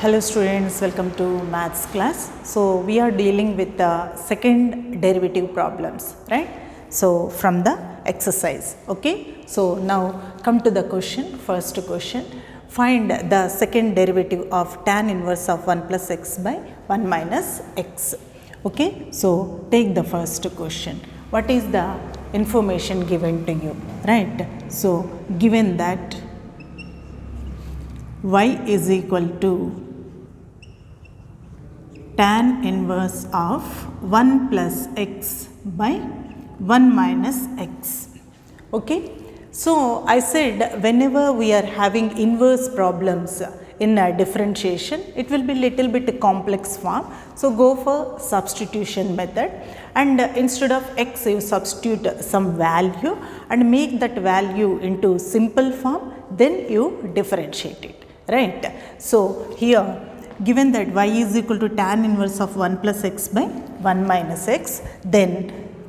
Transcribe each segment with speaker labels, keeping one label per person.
Speaker 1: Hello students, welcome to maths class. So we are dealing with the second derivative problems, right? So from the exercise, okay? So now come to the question, first question. Find the second derivative of tan inverse of 1 plus x by 1 minus x. Okay, so take the first question. What is the information given to you, right? So given that y is equal to tan inverse of 1 plus x by 1 minus x. Okay. So I said whenever we are having inverse problems in a differentiation, it will be little bit complex form. So go for substitution method, and instead of x you substitute some value and make that value into simple form, then you differentiate it, right? So here given that y is equal to tan inverse of 1 plus x by 1 minus x, then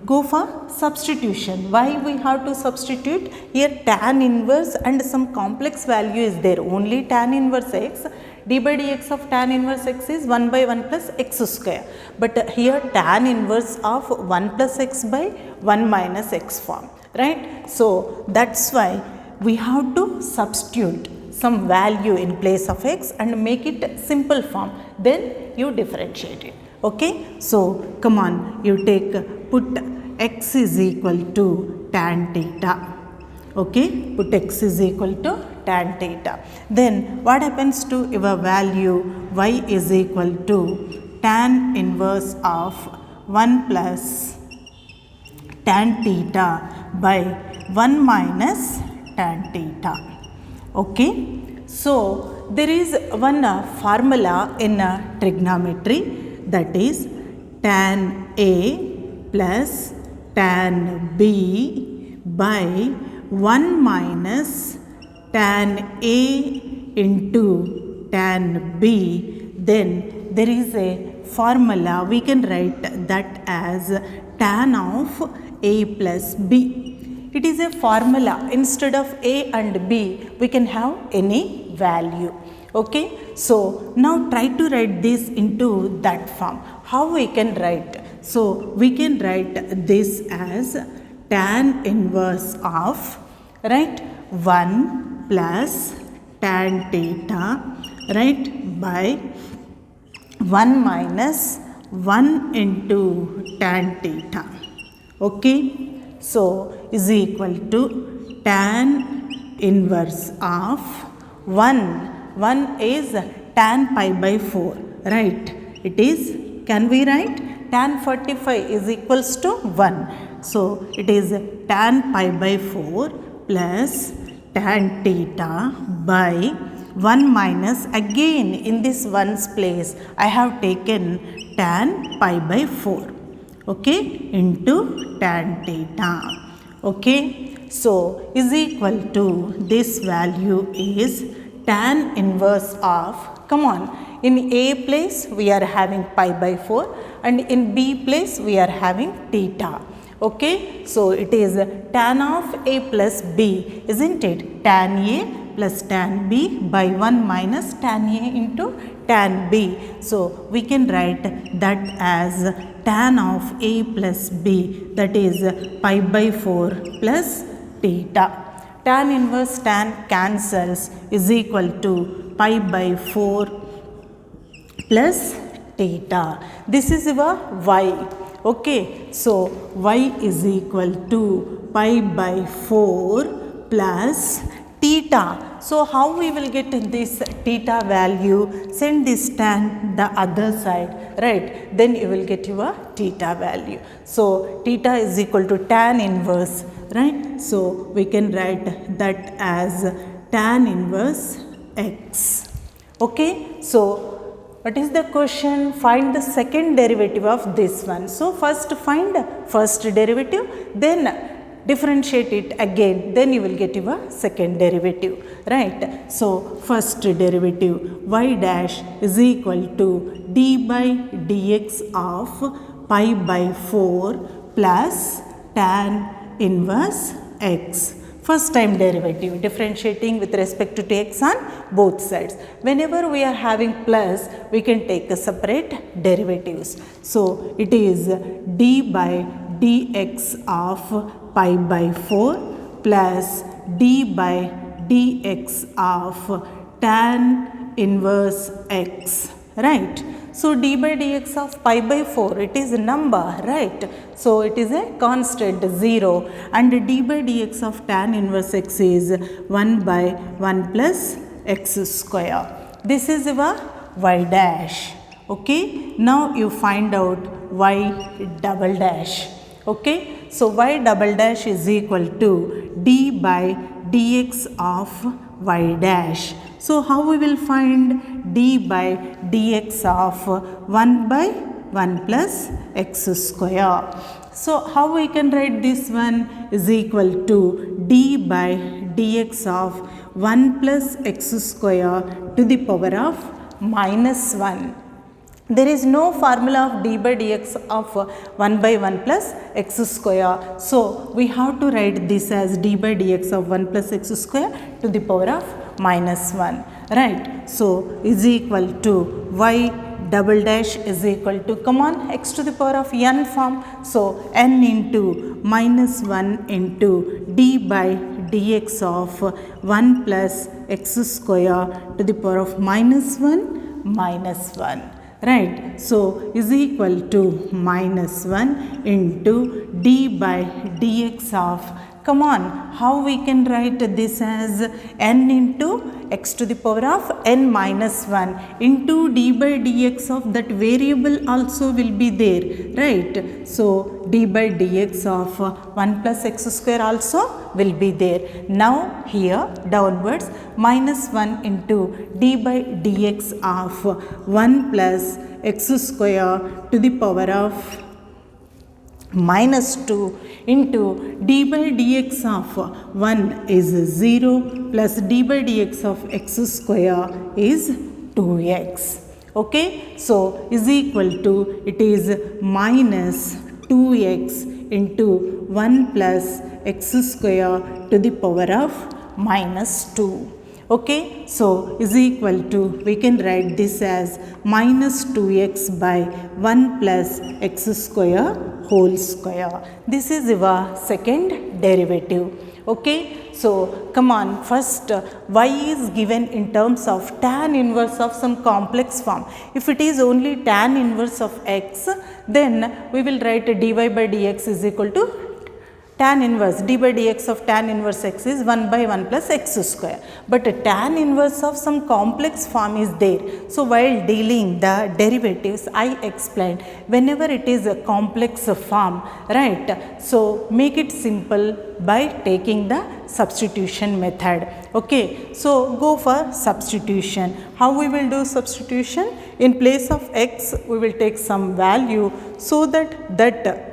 Speaker 1: go for substitution. Why we have to substitute? Here tan inverse and some complex value is there, only tan inverse x, d by dx of tan inverse x is 1 by 1 plus x square, but here tan inverse of 1 plus x by 1 minus x form, right? So that's why we have to substitute some value in place of x and make it simple form, then you differentiate it. Okay, so come on, you put x is equal to tan theta. Okay, put x is equal to tan theta. Then what happens to your value? Y is equal to tan inverse of 1 plus tan theta by 1 minus tan theta. Okay, so there is one formula in trigonometry, that is tan A plus tan B by 1 minus tan A into tan B. Then there is a formula, we can write that as tan of A plus B. It is a formula, instead of A and B we can have any value. Okay, so now try to write this into that form. How we can write? So we can write this as tan inverse of, right, 1 plus tan theta, right, by 1 minus 1 into tan theta. Okay, so is equal to tan inverse of 1 is tan pi by 4, right? It is, can we write tan 45 is equals to 1. So it is tan pi by 4 plus tan theta by 1 minus, again in this 1's place I have taken tan pi by 4. Okay, into tan theta. Okay, so is equal to, this value is tan inverse of, come on, in A place we are having pi by 4 and in B place we are having theta. Okay, so it is tan of A plus B, isn't it? Tan A plus tan B by 1 minus tan A into tan B. So we can write that as tan of A plus B, that is pi by 4 plus theta. Tan inverse tan cancels, is equal to pi by 4 plus theta. This is your y. Okay, so y is equal to pi by 4 plus theta. So how we will get this theta value? Send this tan the other side, right? Then you will get your theta value. So theta is equal to tan inverse, right? So we can write that as tan inverse x. Okay, so what is the question? Find the second derivative of this one. So first find first derivative, then differentiate it again, then you will get your second derivative, right? So first derivative, y dash is equal to d by dx of pi by 4 plus tan inverse x. first time derivative, differentiating with respect to x on both sides. Whenever we are having plus, we can take a separate derivatives. So it is d by dx of pi by 4 plus d by dx of tan inverse x, right? So d by dx of pi by 4, it is a number, right? So it is a constant 0, and d by dx of tan inverse x is 1 by 1 plus x square. This is your y dash. Okay, now you find out y double dash. Okay, so y double dash is equal to d by dx of y dash. So how we will find d by dx of 1 by 1 plus x square. So how we can write this one is equal to d by dx of 1 plus x square to the power of minus 1. There is no formula of d by dx of 1 by 1 plus x square. So we have to write this as d by dx of 1 plus x square to the power of minus 1, right? So is equal to y double dash is equal to, come on, x to the power of n form. So n into minus 1 into d by dx of 1 plus x square to the power of minus 1 minus 1. Right, so is equal to minus 1 into d by dx of, come on, how we can write this as n into x to the power of n minus 1 into d by dx of that variable also will be there, right? So d by dx of 1 plus x square also will be there. Now here downwards minus 1 into d by dx of 1 plus x square to the power of minus 2 into d by dx of 1 is 0 plus d by dx of x square is 2x. Okay, so is equal to, it is minus 2x into 1 plus x square to the power of minus 2. Okay, so is equal to, we can write this as minus 2x by 1 plus x square whole square. This is your second derivative. Okay, so come on, first y is given in terms of tan inverse of some complex form. If it is only tan inverse of x, then we will write dy by dx is equal to tan inverse, d by dx of tan inverse x is 1 by 1 plus x square. But tan inverse of some complex form is there. So while dealing the derivatives, I explained whenever it is a complex form, right? So make it simple by taking the substitution method. Okay, so go for substitution. How we will do substitution? In place of x, we will take some value so that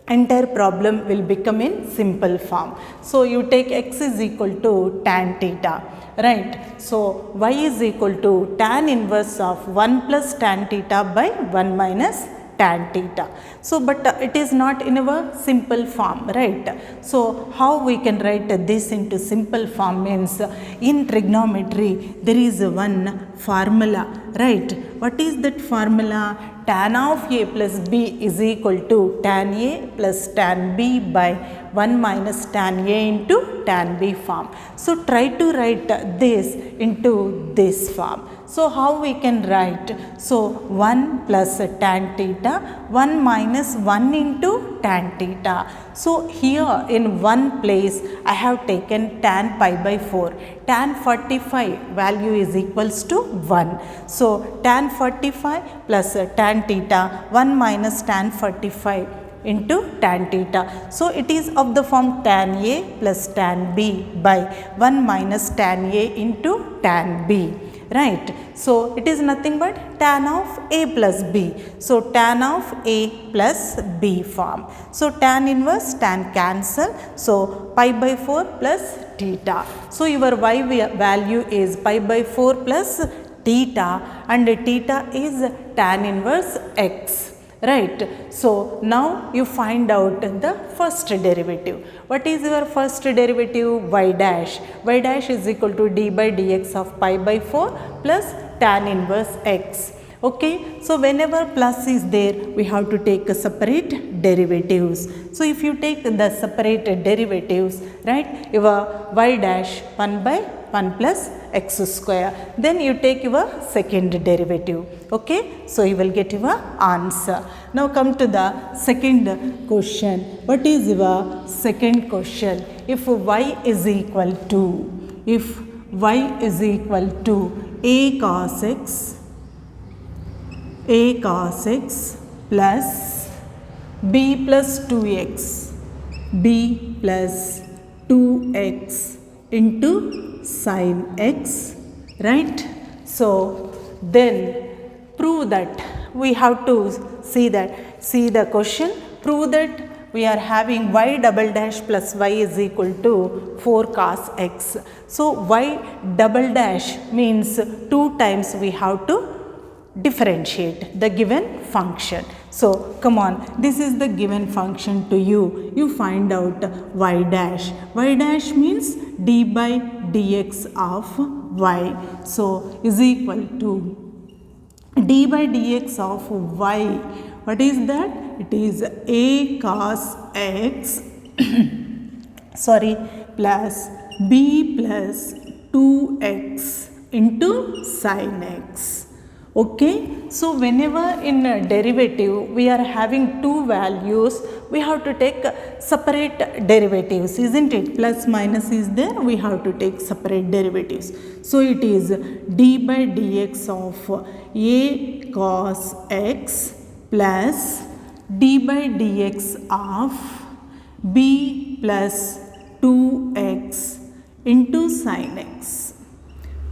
Speaker 1: entire problem will become in simple form. So you take x is equal to tan theta, right? So y is equal to tan inverse of 1 plus tan theta by 1 minus tan theta. So but it is not in our simple form, right? So how we can write this into simple form means, in trigonometry there is one formula, right? What is that formula? Tan of a plus b is equal to tan a plus tan b by 1 minus tan a into tan b form. So try to write this into this form. So how we can write? So 1 plus tan theta, 1 minus 1 into tan theta. So here in one place I have taken tan pi by 4. Tan 45 value is equals to 1. So tan 45 plus tan theta, 1 minus tan 45 into tan theta. So it is of the form tan A plus tan B by 1 minus tan A into tan B, right? So it is nothing but tan of A plus B. So tan of A plus B form. So tan inverse, tan cancel. So pi by 4 plus theta. So your y value is pi by 4 plus theta, and theta is tan inverse x, right? So now you find out the first derivative. What is your first derivative? Y dash. Y dash is equal to d by dx of pi by 4 plus tan inverse x. Okay, so whenever plus is there, we have to take a separate derivatives. So if you take the separate derivatives, right, your y dash 1 by 1 plus x square, then you take your second derivative. Okay, so you will get your answer. Now come to the second question. What is your second question? If y is equal to, if y is equal to a cos x plus b plus 2x, b plus 2x into sin x, right? So then prove that, we have to see the question, prove that we are having y double dash plus y is equal to 4 cos x. So y double dash means 2 times we have to differentiate the given function. So come on, this is the given function to you. You find out y dash. Y dash means d by dx of y. So is equal to d by dx of y. What is that? It is a cos x sorry, plus b plus 2x into sin x. Okay, so whenever in a derivative we are having two values, we have to take separate derivatives, isn't it? Plus minus is there, we have to take separate derivatives. So it is d by dx of a cos x plus d by dx of b plus 2x into sin x.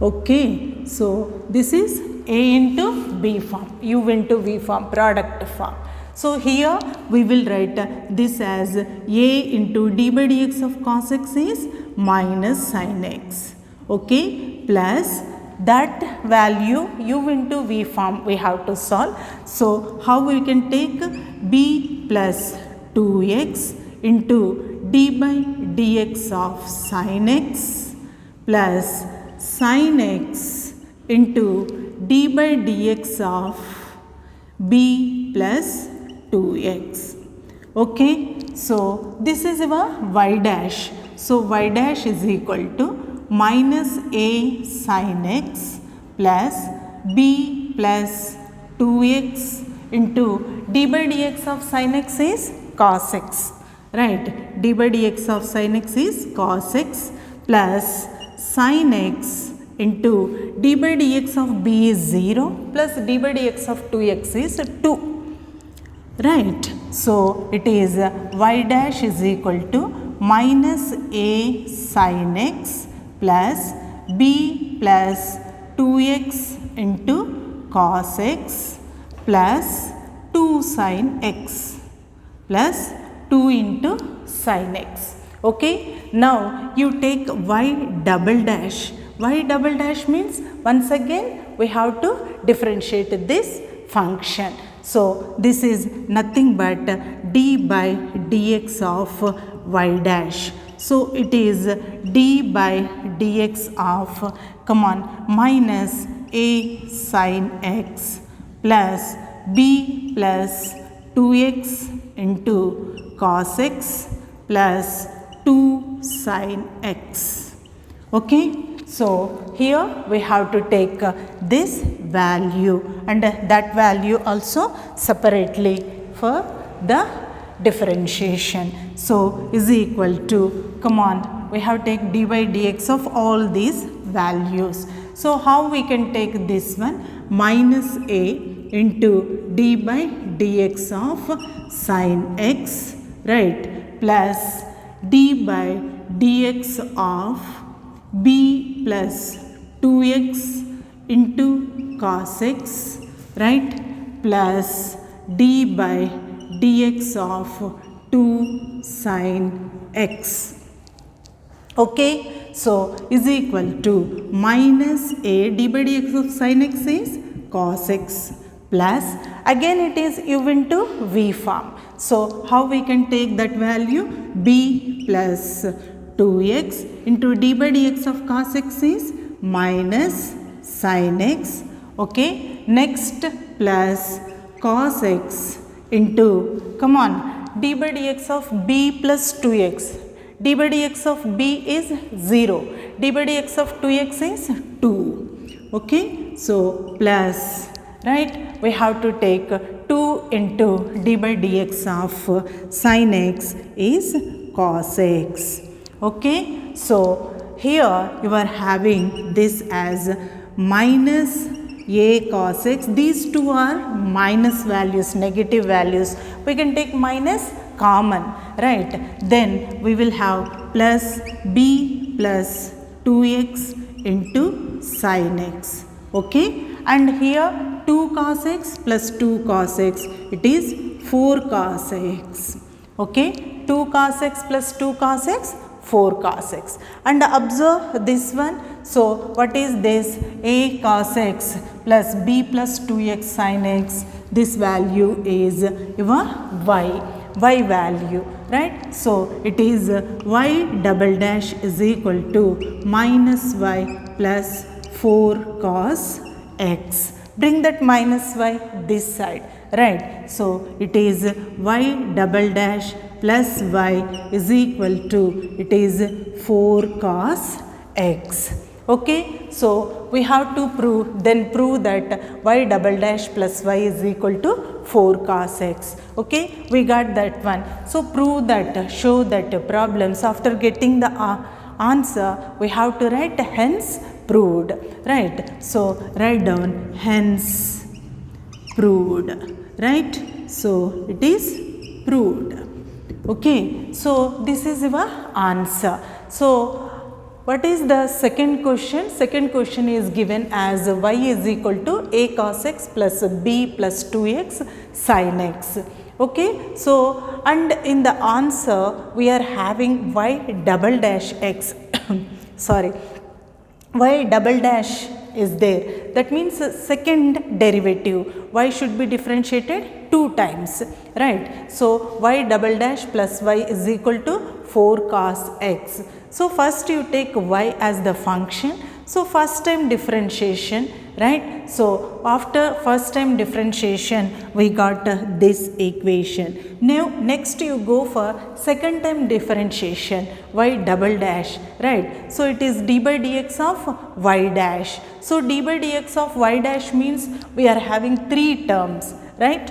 Speaker 1: Okay, so this is a into b form, u into v form, product form. So here we will write this as a into d by dx of cos x is minus sin x. Okay, plus that value u into v form we have to solve. So how we can take b plus 2x into d by dx of sin x plus sin x into d by dx of b plus 2x. Okay, so this is our y dash. So y dash is equal to minus a sin x plus b plus 2x into d by dx of sin x is cos x, right? d by dx of sin x is cos x plus sin x into d by dx of b is 0 plus d by dx of 2x is 2, right? So it is y dash is equal to minus a sin x plus b plus 2x into cos x plus 2 sin x plus 2 into sin x. Okay, now you take y double dash. Y double dash means once again we have to differentiate this function. So this is nothing but d by dx of y dash. So it is d by dx of, come on, minus a sin x plus b plus 2x into cos x plus 2 sin x. Okay, so here we have to take this value and that value also separately for the differentiation. So is equal to, come on, we have to take d by dx of all these values. So how we can take this one? Minus a into d by dx of sin x, right, plus d by dx of b plus 2x into cos x, right, plus d by dx of 2 sin x. Okay, so is equal to minus a d by dx of sin x is cos x plus again it is u into v form. So how we can take that value? b plus 2x into d by dx of cos x is minus sin x. Okay, next plus cos x into, come on, d by dx of b plus 2x. d by dx of b is 0, d by dx of 2x is 2. Okay, so plus, right, we have to take 2 into d by dx of sin x is cos x. Okay, so here you are having this as minus a cos x. These two are minus values, negative values. We can take minus common, right? Then we will have plus b plus 2x into sin x. Okay, and here 2 cos x plus 2 cos x, it is 4 cos x. Okay, 2 cos x plus 2 cos x, 4 cos x. And observe this one. So what is this? A cos x plus b plus 2x sin x, this value is your y value, right? So it is y double dash is equal to minus y plus 4 cos x. Bring that minus y this side, right? So it is y double dash plus y is equal to, it is 4 cos x. Okay, so we have to prove that y double dash plus y is equal to 4 cos x. Okay, we got that one. So prove that, show that problems. After getting the answer, we have to write hence proved, right? So write down hence proved, right? So it is proved. Okay, so this is your answer. So what is the second question? Second question is given as y is equal to a cos x plus b plus 2x sin x. Okay, so and in the answer we are having y double dash x sorry, y double dash is there. That means second derivative, y should be differentiated 2 times, right? So y double dash plus y is equal to 4 cos x. So first you take y as the function. So first time differentiation, right? So after first time differentiation we got this equation. Now next you go for second time differentiation, y double dash, right? So it is d by dx of y dash. So d by dx of y dash means we are having 3 terms, right?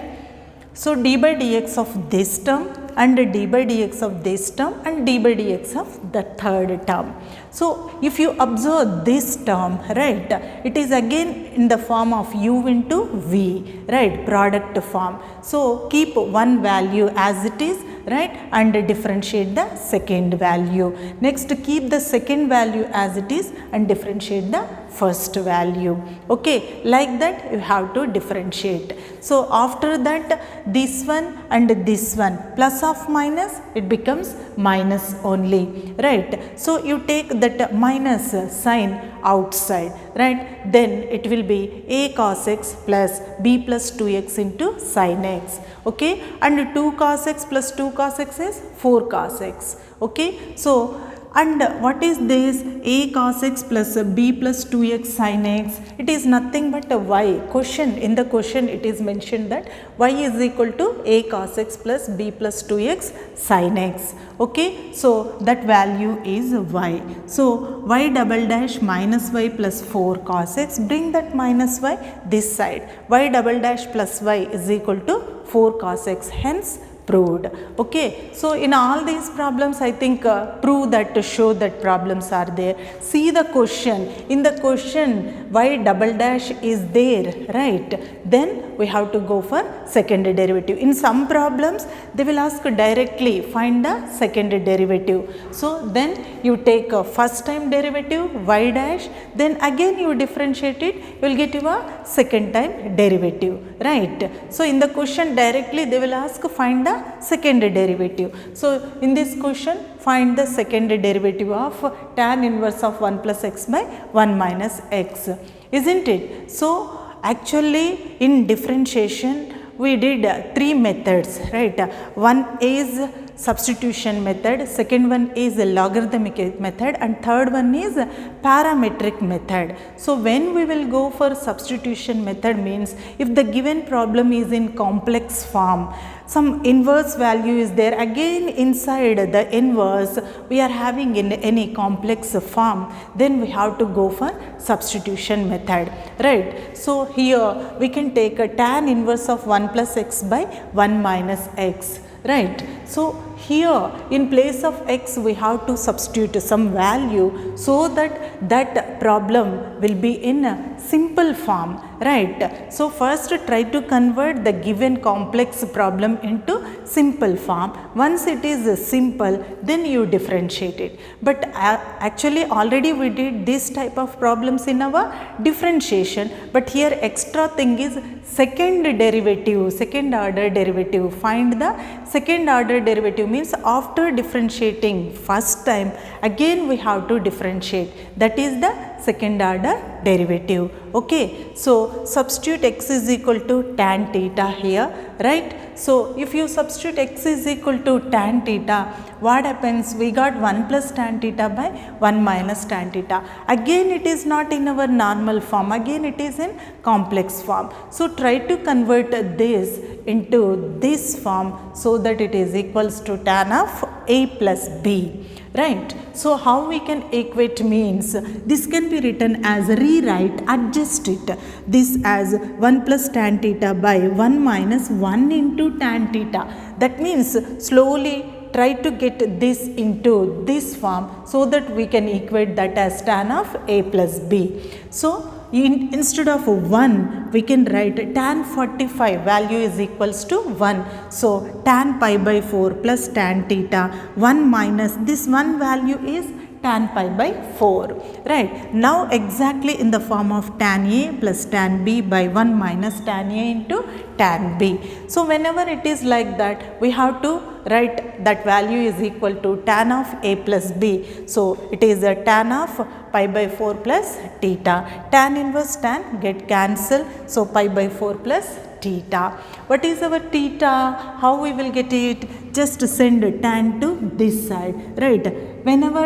Speaker 1: So d by dx of this term and d by dx of this term and d by dx of the third term. So if you observe this term, right, it is again in the form of u into v, right, product form. So keep one value as it is, right, and differentiate the second value. Next keep the second value as it is and differentiate the first value. Okay, like that you have to differentiate. So after that this one and this one, plus of minus, it becomes minus only, right? So you take that minus sign outside, right? Then it will be a cos x plus b plus 2x into sin x. Okay, and 2 cos x plus 2 cos x is 4 cos x. Okay, so and what is this? A cos x plus b plus 2x sin x, it is nothing but a y. Question, in the question it is mentioned that y is equal to a cos x plus b plus 2x sin x. Okay, so that value is y. So y double dash minus y plus 4 cos x, bring that minus y this side, y double dash plus y is equal to 4 cos x, hence proved. Okay, so in all these problems I think prove that, to show that problems are there. See the question. In the question y double dash is there, right? Then we have to go for second derivative. In some problems they will ask directly find the second derivative. So then you take a first time derivative y dash, then again you differentiate it, you will get your second time derivative, right? So in the question directly they will ask find the second derivative. So in this question find the second derivative of tan inverse of 1 plus x by 1 minus x, isn't it? So actually in differentiation we did three methods, right? One is substitution method, second one is a logarithmic method, and third one is parametric method. So when we will go for substitution method means if the given problem is in complex form, some inverse value is there, again inside the inverse we are having in any complex form, then we have to go for substitution method, right? So here we can take a tan inverse of 1 plus x by 1 minus x, right? So here in place of x we have to substitute some value so that that problem will be in a simple form, right? So first try to convert the given complex problem into simple form. Once it is simple, then you differentiate it. But actually already we did this type of problems in our differentiation, but here extra thing is second derivative, second order derivative. Find the second order derivative means after differentiating first time again we have to differentiate, that is the second order derivative. Okay, so substitute x is equal to tan theta here, right? So if you substitute x is equal to tan theta, what happens? We got 1 plus tan theta by 1 minus tan theta. Again it is not in our normal form, again it is in complex form. So try to convert this into this form so that it is equals to tan of a plus b, right? So how we can equate means this can be written as rewrite, adjust it, this as 1 plus tan theta by 1 minus 1 into tan theta. That means slowly try to get this into this form so that we can equate that as tan of a plus b. So instead of 1 we can write tan 45 value is equals to 1. So tan pi by 4 plus tan theta 1 minus this 1 value is tan pi by 4, right? Now exactly in the form of tan a plus tan b by 1 minus tan a into tan b. So whenever it is like that we have to write that value is equal to tan of a plus b. So it is a tan of pi by 4 plus theta. Tan inverse tan get cancelled. So pi by 4 plus theta. What is our theta? How we will get it? Just send tan to this side, right? Whenever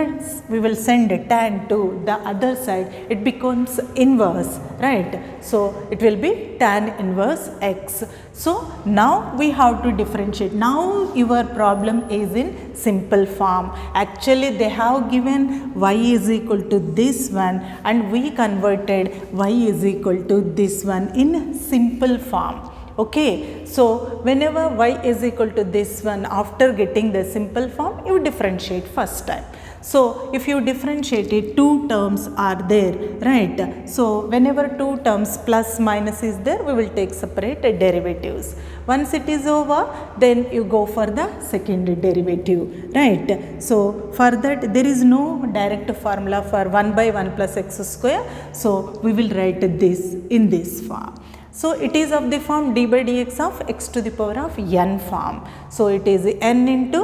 Speaker 1: we will send tan to the other side, it becomes inverse, right? So it will be tan inverse x. So now we have to differentiate. Now your problem is in simple form. Actually they have given y is equal to this one and we converted y is equal to this one in simple form. Okay, so whenever y is equal to this one, after getting the simple form, you differentiate first time. So if you differentiate it, two terms are there, right? So whenever two terms plus minus is there, we will take separate derivatives. Once it is over, then you go for the second derivative, right? So for that there is no direct formula for 1 by 1 plus x square. So we will write this in this form. So it is of the form d by dx of x to the power of n form. So it is n into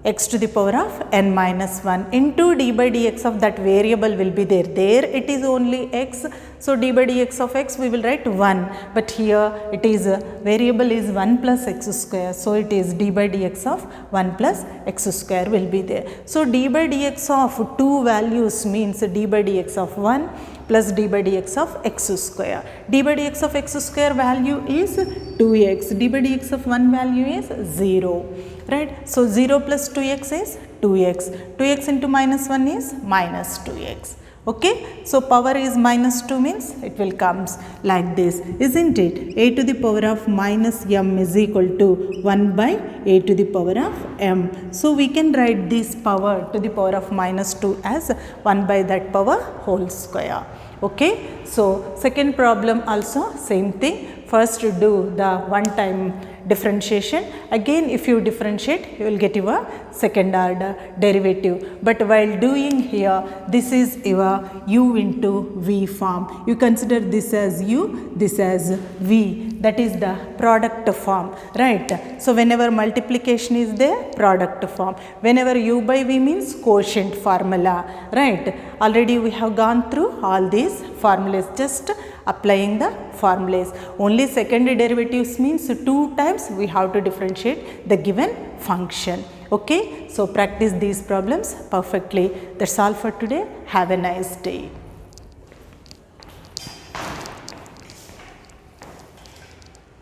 Speaker 1: x to the power of n minus 1 into d by dx of that variable will be there. There it is only x. So d by dx of x we will write 1. But here it is variable is 1 plus x square. So it is d by dx of 1 plus x square will be there. So d by dx of two values means d by dx of 1 plus d by dx of x square. D by dx of x square value is 2x. D by dx of 1 value is 0. Right. So 0 plus 2x is 2x. 2x into minus 1 is minus 2x. Okay. So power is minus 2 means it will comes like this, isn't it? A to the power of minus m is equal to 1 by a to the power of m. So we can write this power to the power of minus 2 as 1 by that power whole square. Okay. So second problem also same thing. First do the one time differentiation. Again if you differentiate you will get your second order derivative. But while doing here this is your u into v form. You consider this as u, this as v. That is the product form, right? So whenever multiplication is there, product form. Whenever u by v means quotient formula, right? Already we have gone through all these formulas, just applying the formulas. Only second derivatives means 2 times we have to differentiate the given function. Okay, so practice these problems perfectly. That's all for today. Have a nice day.